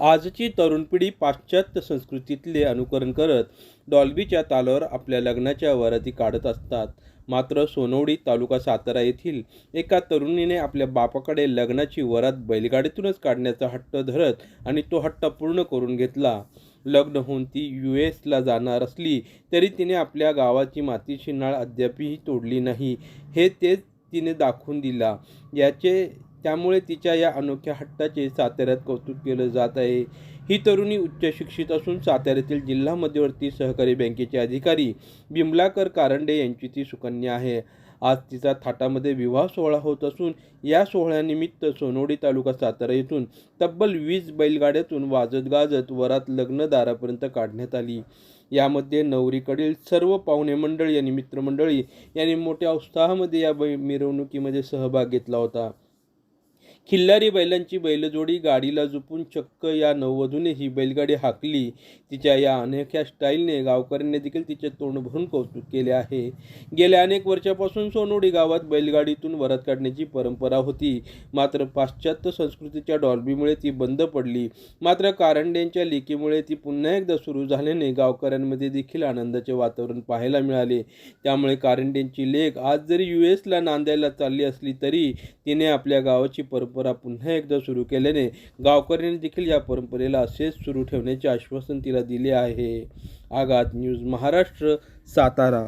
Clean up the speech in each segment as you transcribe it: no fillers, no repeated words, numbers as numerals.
आजची तरुण पिढी पाश्चात्य संस्कृतीतले अनुकरण करत डॉल्बीच्या तालावर आपल्या लग्नाच्या वराती काढत असतात. मात्र सोनवडी तालुका सातारा येथील एका तरुणीने आपल्या बापाकडे लग्नाची वरात बैलगाडीतूनच काढण्याचा हट्ट धरत आणि तो हट्ट पूर्ण करून घेतला. लग्न होऊन ती US जाणार असली तरी तिने आपल्या गावाची मातीची नाळ अद्यापही तोडली नाही, हे तेच तिने दाखवून दिला. त्यामुळे तिच्या या अनोख्या हट्टाचे साताऱ्यात कौतुक केलं जात आहे. ही तरुणी उच्च शिक्षित असून साताऱ्यातील जिल्हा मध्यवर्ती सहकारी बँकेचे अधिकारी बिमलाकर कारंडे यांची ती सुकन्या आहे. आज तिचा थाटामध्ये विवाह सोहळा होत असून या सोहळ्यानिमित्त सोनवडी तालुका सातारा येथून तब्बल 20 बैलगाड्यातून वाजत गाजत वरात लग्न दारापर्यंत काढण्यात आली. यामध्ये नवरीकडील सर्व पाहुणे मंडळी आणि मित्रमंडळी यांनी मोठ्या उत्साहामध्ये या मिरवणुकीमध्ये सहभाग घेतला होता. खिल्लारी बैलांची बैलजोडी गाडीला झुपून चक्क या नववधूने ही बैलगाडी हाकली. तिच्या या अनोख्या स्टाईलने गावकऱ्यांनी देखील तिचे तोंड भरून कौतुक केले आहे. गेल्या अनेक वर्षापासून सोनवडी गावात बैलगाडीतून वरात काढण्याची परंपरा होती. मात्र पाश्चात्य संस्कृतीच्या डॉल्बीमुळे ती बंद पडली. मात्र कारंडेंच्या लेकीमुळे ती पुन्हा एकदा सुरू झाल्याने गावकऱ्यांमध्ये देखील आनंदाचे वातावरण पाहायला मिळाले. त्यामुळे कारंडेंची लेक आज जरी US नांदायला चालली असली तरी तिने आपल्या गावाची परंपरा पुन्हा एकदा सुरू केल्याने गावकऱ्यांनी देखील या परंपरेला असेच सुरू ठेवण्याचे आश्वासन तिला दिले आहे. आगात न्यूज महाराष्ट्र, सातारा.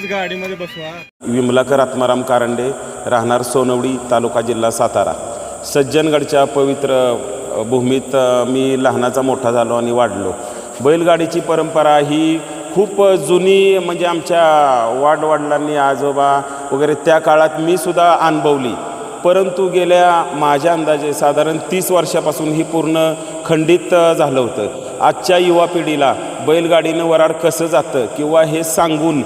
गाडीमध्ये बसवा. विमलाकर आत्माराम कारंडे, राहणार सोनवडी, तालुका जिल्हा सातारा. सज्जनगडच्या पवित्र भूमीत मी लहानाचा मोठा झालो आणि वाढलो. बैलगाडीची परंपरा ही खूप जुनी, म्हणजे आमच्या वाडवडिलांनी, आजोबा वगैरे त्या काळात मी सुद्धा अनुभवली. परंतु गेल्या माझ्या अंदाजे साधारण 30 वर्षापासून ही पूर्ण खंडित झालं होतं. आजच्या युवा पिढीला बैलगाडीनं वराड कसं जातं किंवा हे सांगून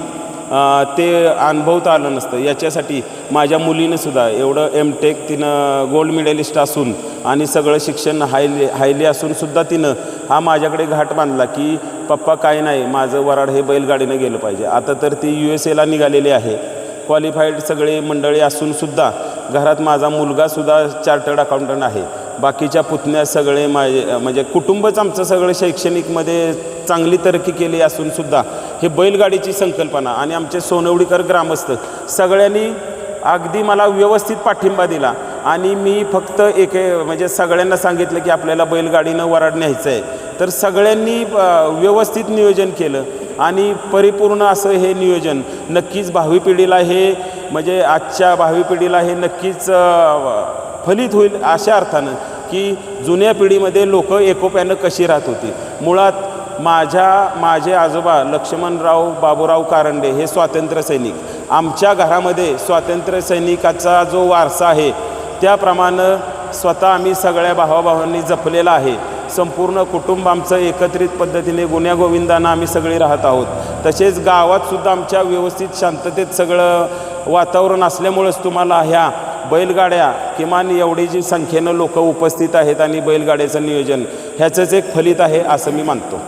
ते अनुभवता आलं नसतं. याच्यासाठी माझ्या मुलीनंसुद्धा एवढं M.Tech तिनं गोल्ड मेडलिस्ट असून आणि सगळं शिक्षण हायली असूनसुद्धा तिनं हा माझ्याकडे घाट बांधला की पप्पा काय नाही, माझं वराड हे बैलगाडीनं गेलं पाहिजे. आता तर ती USA निघालेली आहे. क्वालिफाईड सगळे मंडळी असूनसुद्धा घरात माझा मुलगासुद्धा चार्टर्ड अकाउंटंट आहे. बाकीच्या पुतण्या सगळे म्हणजे कुटुंबच आमचं सगळं शैक्षणिकमध्ये चांगली तरक्की केली असूनसुद्धा हे बैलगाडीची संकल्पना आणि आमचे सोनवडीकर ग्रामस्थ सगळ्यांनी अगदी मला व्यवस्थित पाठिंबा दिला. आणि मी फक्त म्हणजे सगळ्यांना सांगितलं की आपल्याला बैलगाडीनं वराड न्यायचं आहे. तर सगळ्यांनी व्यवस्थित नियोजन केलं आणि परिपूर्ण असं हे नियोजन नक्कीच भावी पिढीला म्हणजे आजच्या भावी पिढीला नक्कीच फलित होईल, अशा अर्थानं की जुन्या पिढीमध्ये लोक एकोप्यानं कशी राहत होती. मुळात माझे आजोबा लक्ष्मणराव बाबूराव कारंडे हे स्वातंत्र्य सैनिक. आमच्या घरामध्ये स्वातंत्र्य सैनिकाचा जो वारसा आहे त्याप्रमाणे स्वतः आम्ही सगळ्या भावाभावांनी जपलेला आहे. संपूर्ण कुटुंब आमचं एकत्रित पद्धतीने गुण्यागोविंदानं आम्ही सगळे राहत आहोत. तसेच गावातसुद्धा आमच्या व्यवस्थित शांततेत सगळं वातावरण असल्यामुळेच तुम्हाला ह्या बैलगाड्या किमान एवढी जी संख्येनं लोक उपस्थित आहेत आणि बैलगाड्याचं नियोजन ह्याचंच एक फलित आहे असं मी मानतो.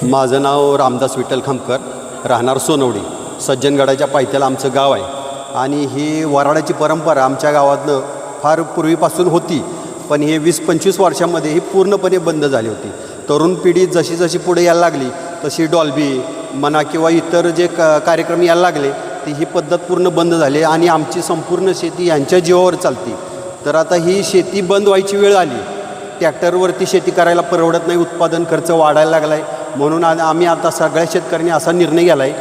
माझं नाव रामदास विठ्ठल खामकर, राहणार सोनवडी. सज्जनगडाच्या पायथ्याला आमचं गाव आहे आणि ही वराडाची परंपरा आमच्या गावातनं फार पूर्वीपासून होती. पण हे 20-25 वर्षामध्ये ही पूर्णपणे बंद झाली होती. तरुण पिढी जशी जशी पुढे यायला लागली तशी डॉल्बी म्हणा किंवा इतर जे कार्यक्रम यायला लागले ती ही पद्धत पूर्ण बंद झाली आणि आमची संपूर्ण शेती यांच्या जीवावर चालते. तर आता ही शेती बंद व्हायची वेळ आली. ट्रॅक्टरवरती शेती करायला परवडत नाही, उत्पादन खर्च वाढायला लागला आहे. म्हणून आम्ही आता सगळ्या शेतकऱ्यांनी असा निर्णय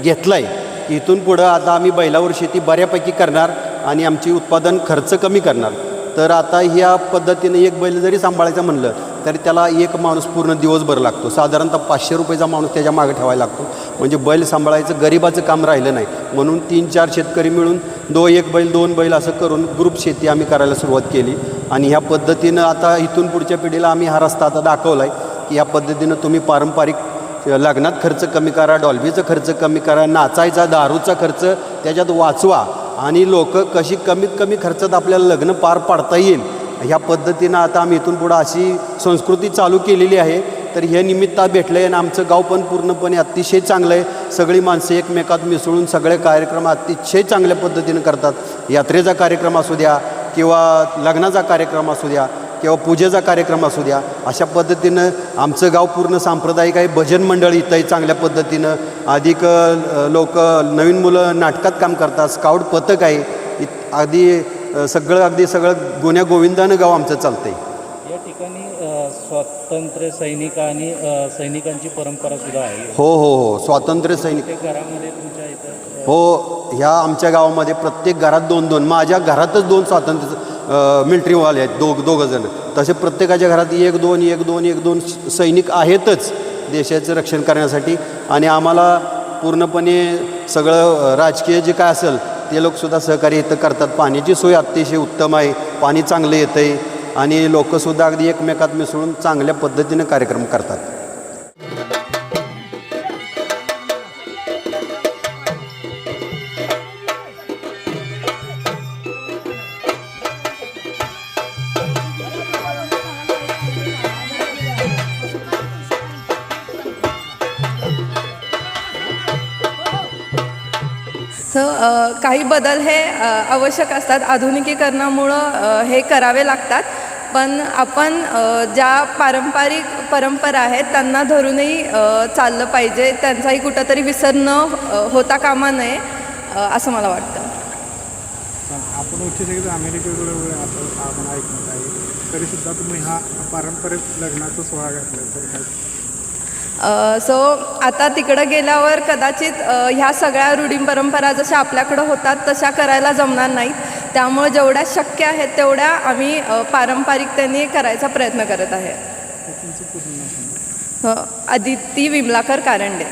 घेतला आहे की इथून पुढं आता आम्ही बैलावर शेती बऱ्यापैकी करणार आणि आमची उत्पादन खर्च कमी करणार. तर आता ह्या पद्धतीने एक बैल जरी सांभाळायचं म्हणलं तरी त्याला एक माणूस पूर्ण दिवसभर लागतो. साधारणतः 500 रुपयाचा माणूस त्याच्या मागे ठेवायला लागतो. म्हणजे बैल सांभाळायचं गरिबाचं काम राहिलं नाही. म्हणून 3-4 शेतकरी मिळून 1 बैल 2 बैल असं करून ग्रुप शेती आम्ही करायला सुरुवात केली. आणि ह्या पद्धतीनं आता इथून पुढच्या पिढीला आम्ही हा रस्ता आता दाखवला आहे की या पद्धतीनं तुम्ही पारंपरिक लग्नात खर्च कमी करा, डॉल्बीचा खर्च कमी करा, नाचायचा दारूचा खर्च त्याच्यात वाचवा आणि लोक कशी कमीत कमी खर्चात आपल्याला लग्न पार पाडता येईल ह्या पद्धतीनं आता आम्ही इथून पुढं अशी संस्कृती चालू केलेली आहे. तर हे निमित्त भेटलं आहे आणि आमचं गाव पण पूर्णपणे अतिशय चांगलं आहे. सगळी माणसं एकमेकात मिसळून सगळे कार्यक्रम अतिशय चांगल्या पद्धतीनं करतात. यात्रेचा कार्यक्रम असू द्या किंवा लग्नाचा कार्यक्रम असू द्या किंवा पूजेचा कार्यक्रम असू द्या, अशा पद्धतीनं आमचं गाव पूर्ण सांप्रदायिक आहे. भजन मंडळी इथंही चांगल्या पद्धतीनं अधिक लोक नवीन मुलं नाटकात काम करतात. स्काउट पथक आहे. अगदी सगळं गुण्या गोविंदानं गाव आमचं चालतं आहे. या ठिकाणी स्वातंत्र्य सैनिक आणि सैनिकांची परंपरा सुद्धा आहे. हो स्वातंत्र्य सैनिक घरामध्ये तुमच्या इथं हो. ह्या आमच्या गावामध्ये प्रत्येक घरात 2-2, माझ्या घरातच 2 स्वातंत्र्य मिलिटरीवाले आहेत, दोघं जण. तसे प्रत्येकाच्या घरात 1-2 सैनिक आहेतच देशाचं रक्षण करण्यासाठी. आणि आम्हाला पूर्णपणे सगळं राजकीय जे काय असेल ते लोकसुद्धा सहकार्य इथं करतात. पाण्याची सोय अतिशय उत्तम आहे, पाणी चांगलं येतं आहे आणि लोकसुद्धा अगदी एकमेकात मिसळून चांगल्या पद्धतीनं कार्यक्रम करतात. काही बदल हे आवश्यक असतात. आधुनिकीकरणामुळं हे करावे लागतात. पण आपण ज्या पारंपरिक परंपरा आहेत त्यांना धरूनही चाललं पाहिजे. त्यांचाही कुठंतरी विसर न होता कामा नये असं मला वाटतं. आपण उच्च शिक्षित अमेरिकेकडे आपण ऐकत आहे, तरीसुद्धा तुम्ही हा पारंपरिक लग्नाचा सोहळा घातला तर काय? सो आता तिकडं गेल्यावर कदाचित ह्या सगळ्या रूढी परंपरा जशा आपल्याकडं होतात तशा करायला जमणार नाहीत. त्यामुळे जेवढ्या शक्य आहेत तेवढ्या आम्ही पारंपरिकतेने करायचा प्रयत्न करत आहे. आदिती विमलाकर कारंडे.